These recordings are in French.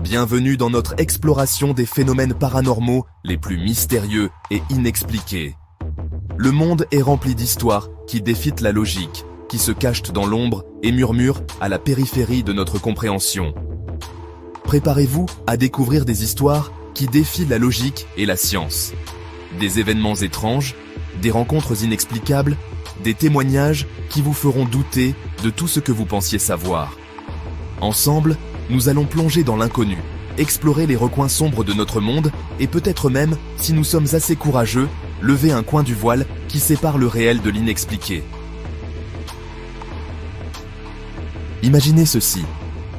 Bienvenue dans notre exploration des phénomènes paranormaux les plus mystérieux et inexpliqués. Le monde est rempli d'histoires qui défient la logique, qui se cachent dans l'ombre et murmurent à la périphérie de notre compréhension. Préparez-vous à découvrir des histoires qui défient la logique et la science. Des événements étranges, des rencontres inexplicables, des témoignages qui vous feront douter de tout ce que vous pensiez savoir. Ensemble, nous allons plonger dans l'inconnu, explorer les recoins sombres de notre monde et peut-être même, si nous sommes assez courageux, lever un coin du voile qui sépare le réel de l'inexpliqué. Imaginez ceci,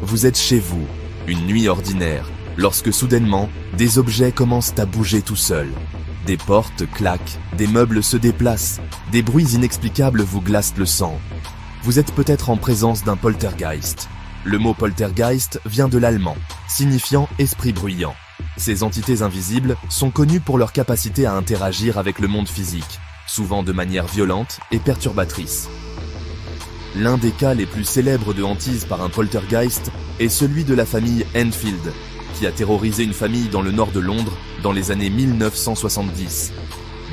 vous êtes chez vous, une nuit ordinaire, lorsque soudainement, des objets commencent à bouger tout seuls. Des portes claquent, des meubles se déplacent, des bruits inexplicables vous glacent le sang. Vous êtes peut-être en présence d'un poltergeist. Le mot poltergeist vient de l'allemand, signifiant esprit bruyant. Ces entités invisibles sont connues pour leur capacité à interagir avec le monde physique, souvent de manière violente et perturbatrice. L'un des cas les plus célèbres de hantise par un poltergeist est celui de la famille Enfield, qui a terrorisé une famille dans le nord de Londres dans les années 1970.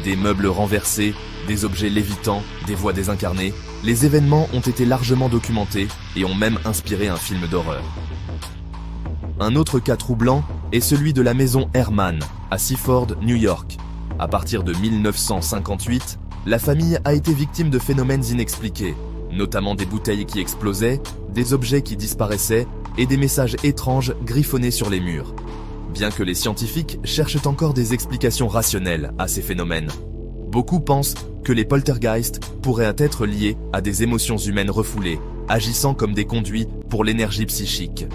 Des meubles renversés, des objets lévitants, des voix désincarnées, les événements ont été largement documentés et ont même inspiré un film d'horreur. Un autre cas troublant est celui de la maison Herman, à Seaford, New York. À partir de 1958, la famille a été victime de phénomènes inexpliqués, notamment des bouteilles qui explosaient, des objets qui disparaissaient et des messages étranges griffonnés sur les murs. Bien que les scientifiques cherchent encore des explications rationnelles à ces phénomènes, beaucoup pensent que les poltergeists pourraient être liés à des émotions humaines refoulées, agissant comme des conduits pour l'énergie psychique.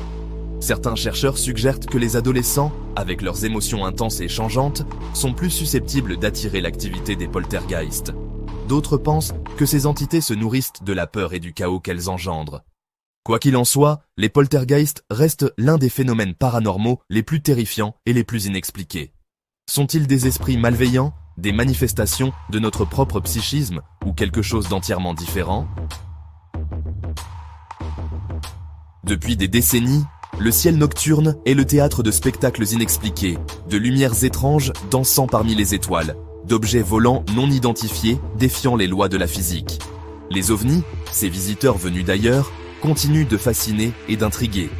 Certains chercheurs suggèrent que les adolescents, avec leurs émotions intenses et changeantes, sont plus susceptibles d'attirer l'activité des poltergeists. D'autres pensent que ces entités se nourrissent de la peur et du chaos qu'elles engendrent. Quoi qu'il en soit, les poltergeists restent l'un des phénomènes paranormaux les plus terrifiants et les plus inexpliqués. Sont-ils des esprits malveillants, des manifestations de notre propre psychisme ou quelque chose d'entièrement différent? Depuis des décennies, le ciel nocturne est le théâtre de spectacles inexpliqués, de lumières étranges dansant parmi les étoiles, d'objets volants non identifiés défiant les lois de la physique. Les ovnis, ces visiteurs venus d'ailleurs, continuent de fasciner et d'intriguer.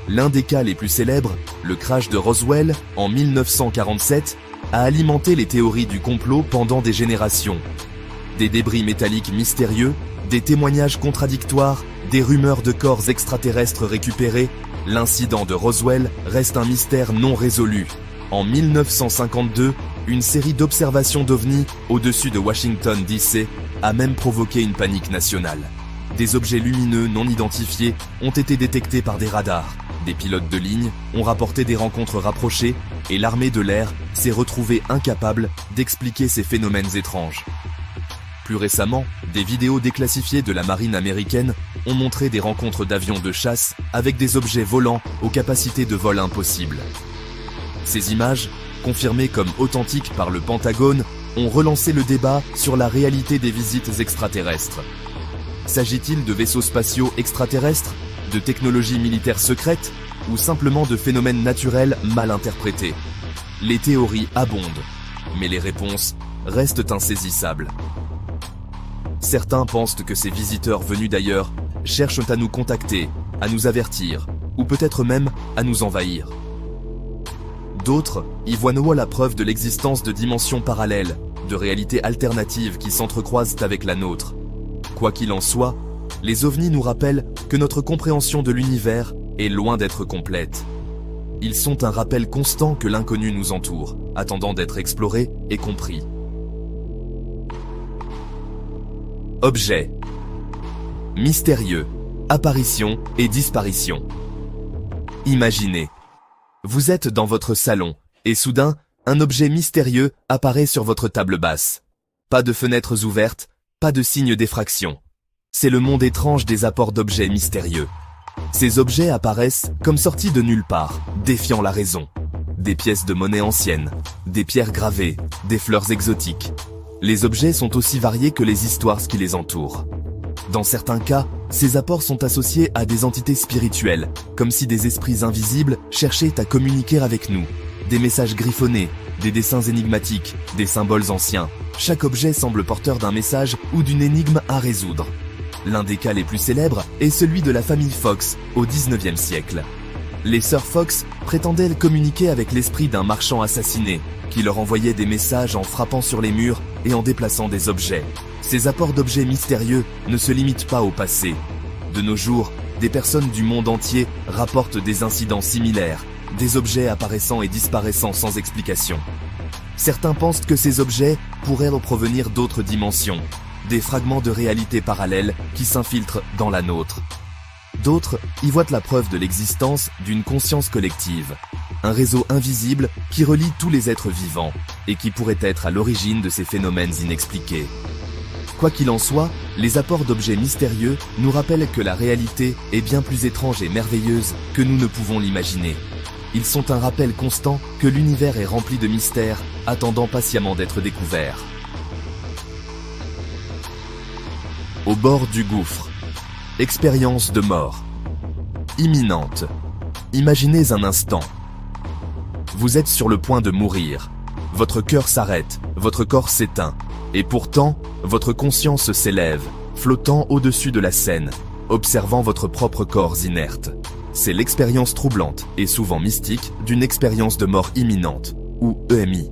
L'un des cas les plus célèbres, le crash de Roswell en 1947, a alimenté les théories du complot pendant des générations. Des débris métalliques mystérieux, des témoignages contradictoires, des rumeurs de corps extraterrestres récupérés, l'incident de Roswell reste un mystère non résolu. En 1952, une série d'observations d'ovnis au-dessus de Washington DC a même provoqué une panique nationale. Des objets lumineux non identifiés ont été détectés par des radars. Des pilotes de ligne ont rapporté des rencontres rapprochées et l'armée de l'air s'est retrouvée incapable d'expliquer ces phénomènes étranges. Plus récemment, des vidéos déclassifiées de la marine américaine ont montré des rencontres d'avions de chasse avec des objets volants aux capacités de vol impossibles. Ces images, confirmées comme authentiques par le Pentagone, ont relancé le débat sur la réalité des visites extraterrestres. S'agit-il de vaisseaux spatiaux extraterrestres, de technologies militaires secrètes ou simplement de phénomènes naturels mal interprétés? Les théories abondent, mais les réponses restent insaisissables. Certains pensent que ces visiteurs venus d'ailleurs cherchent à nous contacter, à nous avertir, ou peut-être même à nous envahir. D'autres y voient la preuve de l'existence de dimensions parallèles, de réalités alternatives qui s'entrecroisent avec la nôtre. Quoi qu'il en soit, les ovnis nous rappellent que notre compréhension de l'univers est loin d'être complète. Ils sont un rappel constant que l'inconnu nous entoure, attendant d'être exploré et compris. Objets. Mystérieux, apparition et disparition. Imaginez. Vous êtes dans votre salon, et soudain, un objet mystérieux apparaît sur votre table basse. Pas de fenêtres ouvertes, pas de signe d'effraction. C'est le monde étrange des apports d'objets mystérieux. Ces objets apparaissent comme sortis de nulle part, défiant la raison. Des pièces de monnaie anciennes, des pierres gravées, des fleurs exotiques. Les objets sont aussi variés que les histoires qui les entourent. Dans certains cas, ces apports sont associés à des entités spirituelles, comme si des esprits invisibles cherchaient à communiquer avec nous. Des messages griffonnés, des dessins énigmatiques, des symboles anciens. Chaque objet semble porteur d'un message ou d'une énigme à résoudre. L'un des cas les plus célèbres est celui de la famille Fox au XIXe siècle. Les sœurs Fox prétendaient communiquer avec l'esprit d'un marchand assassiné, qui leur envoyait des messages en frappant sur les murs et en déplaçant des objets. Ces apports d'objets mystérieux ne se limitent pas au passé. De nos jours, des personnes du monde entier rapportent des incidents similaires, des objets apparaissant et disparaissant sans explication. Certains pensent que ces objets pourraient provenir d'autres dimensions, des fragments de réalité parallèles qui s'infiltrent dans la nôtre. D'autres y voient la preuve de l'existence d'une conscience collective, un réseau invisible qui relie tous les êtres vivants et qui pourrait être à l'origine de ces phénomènes inexpliqués. Quoi qu'il en soit, les apports d'objets mystérieux nous rappellent que la réalité est bien plus étrange et merveilleuse que nous ne pouvons l'imaginer. Ils sont un rappel constant que l'univers est rempli de mystères, attendant patiemment d'être découverts. Au bord du gouffre. Expérience de mort. Imminente. Imaginez un instant. Vous êtes sur le point de mourir. Votre cœur s'arrête, votre corps s'éteint. Et pourtant, votre conscience s'élève, flottant au-dessus de la scène, observant votre propre corps inerte. C'est l'expérience troublante et souvent mystique d'une expérience de mort imminente, ou EMI.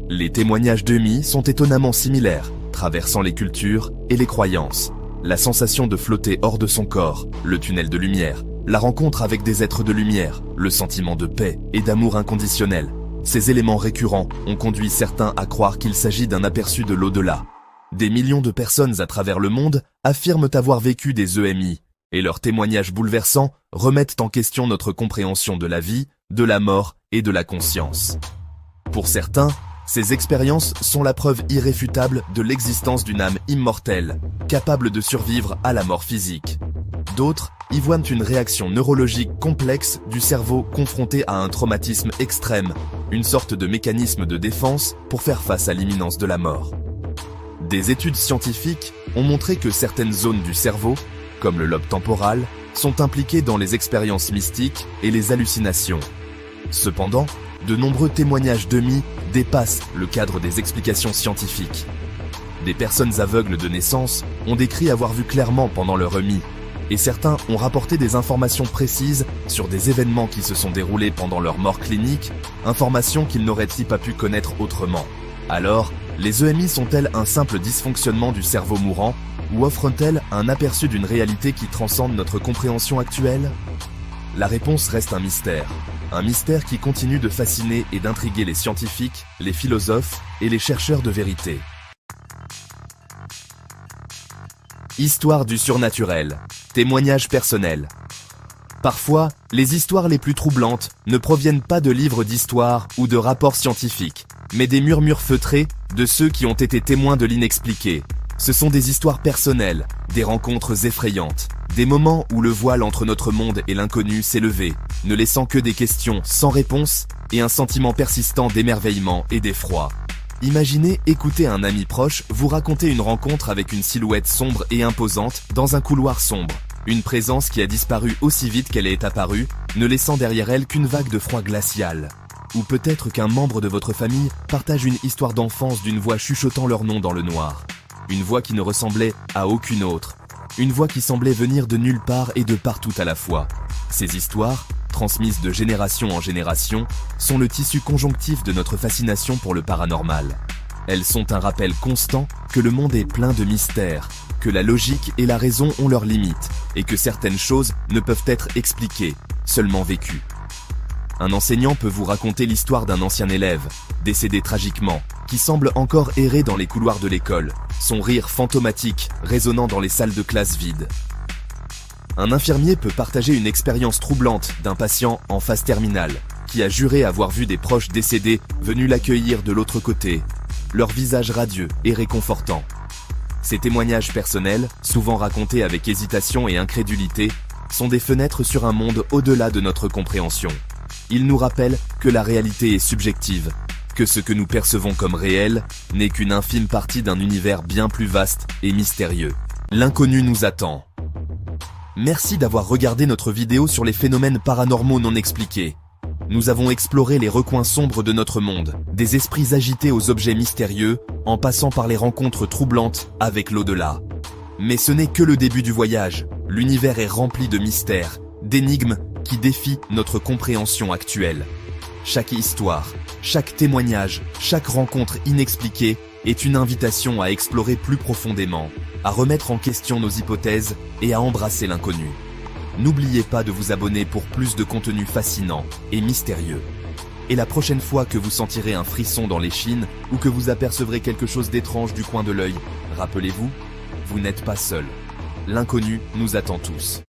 Les témoignages d'EMI sont étonnamment similaires, traversant les cultures et les croyances. La sensation de flotter hors de son corps, le tunnel de lumière, la rencontre avec des êtres de lumière, le sentiment de paix et d'amour inconditionnel. Ces éléments récurrents ont conduit certains à croire qu'il s'agit d'un aperçu de l'au-delà. Des millions de personnes à travers le monde affirment avoir vécu des EMI, et leurs témoignages bouleversants remettent en question notre compréhension de la vie, de la mort et de la conscience. Pour certains, ces expériences sont la preuve irréfutable de l'existence d'une âme immortelle, capable de survivre à la mort physique. D'autres y voient une réaction neurologique complexe du cerveau confronté à un traumatisme extrême, une sorte de mécanisme de défense pour faire face à l'imminence de la mort. Des études scientifiques ont montré que certaines zones du cerveau, comme le lobe temporal, sont impliquées dans les expériences mystiques et les hallucinations. Cependant, de nombreux témoignages d'EMI dépassent le cadre des explications scientifiques. Des personnes aveugles de naissance ont décrit avoir vu clairement pendant leur EMI, et certains ont rapporté des informations précises sur des événements qui se sont déroulés pendant leur mort clinique, informations qu'ils n'auraient-ils pas pu connaître autrement. Alors, les EMI sont-elles un simple dysfonctionnement du cerveau mourant, ou offrent-elles un aperçu d'une réalité qui transcende notre compréhension actuelle? La réponse reste un mystère qui continue de fasciner et d'intriguer les scientifiques, les philosophes et les chercheurs de vérité. Histoire du surnaturel. Témoignages personnels. Parfois, les histoires les plus troublantes ne proviennent pas de livres d'histoire ou de rapports scientifiques, mais des murmures feutrés de ceux qui ont été témoins de l'inexpliqué. Ce sont des histoires personnelles, des rencontres effrayantes, des moments où le voile entre notre monde et l'inconnu s'est levé, ne laissant que des questions sans réponse et un sentiment persistant d'émerveillement et d'effroi. Imaginez écouter un ami proche vous raconter une rencontre avec une silhouette sombre et imposante dans un couloir sombre. Une présence qui a disparu aussi vite qu'elle est apparue, ne laissant derrière elle qu'une vague de froid glacial. Ou peut-être qu'un membre de votre famille partage une histoire d'enfance d'une voix chuchotant leur nom dans le noir. Une voix qui ne ressemblait à aucune autre. Une voix qui semblait venir de nulle part et de partout à la fois. Ces histoires, transmises de génération en génération, sont le tissu conjonctif de notre fascination pour le paranormal. Elles sont un rappel constant que le monde est plein de mystères, que la logique et la raison ont leurs limites, et que certaines choses ne peuvent être expliquées, seulement vécues. Un enseignant peut vous raconter l'histoire d'un ancien élève, décédé tragiquement, qui semble encore errer dans les couloirs de l'école, son rire fantomatique résonnant dans les salles de classe vides. Un infirmier peut partager une expérience troublante d'un patient en phase terminale, qui a juré avoir vu des proches décédés venus l'accueillir de l'autre côté, leur visage radieux et réconfortant. Ces témoignages personnels, souvent racontés avec hésitation et incrédulité, sont des fenêtres sur un monde au-delà de notre compréhension. Ils nous rappellent que la réalité est subjective, que ce que nous percevons comme réel n'est qu'une infime partie d'un univers bien plus vaste et mystérieux. L'inconnu nous attend. Merci d'avoir regardé notre vidéo sur les phénomènes paranormaux non expliqués. Nous avons exploré les recoins sombres de notre monde, des esprits agités aux objets mystérieux, en passant par les rencontres troublantes avec l'au-delà. Mais ce n'est que le début du voyage. L'univers est rempli de mystères, d'énigmes qui défient notre compréhension actuelle. Chaque histoire, chaque témoignage, chaque rencontre inexpliquée est une invitation à explorer plus profondément, à remettre en question nos hypothèses et à embrasser l'inconnu. N'oubliez pas de vous abonner pour plus de contenu fascinant et mystérieux. Et la prochaine fois que vous sentirez un frisson dans l'échine ou que vous apercevrez quelque chose d'étrange du coin de l'œil, rappelez-vous, vous n'êtes pas seul. L'inconnu nous attend tous.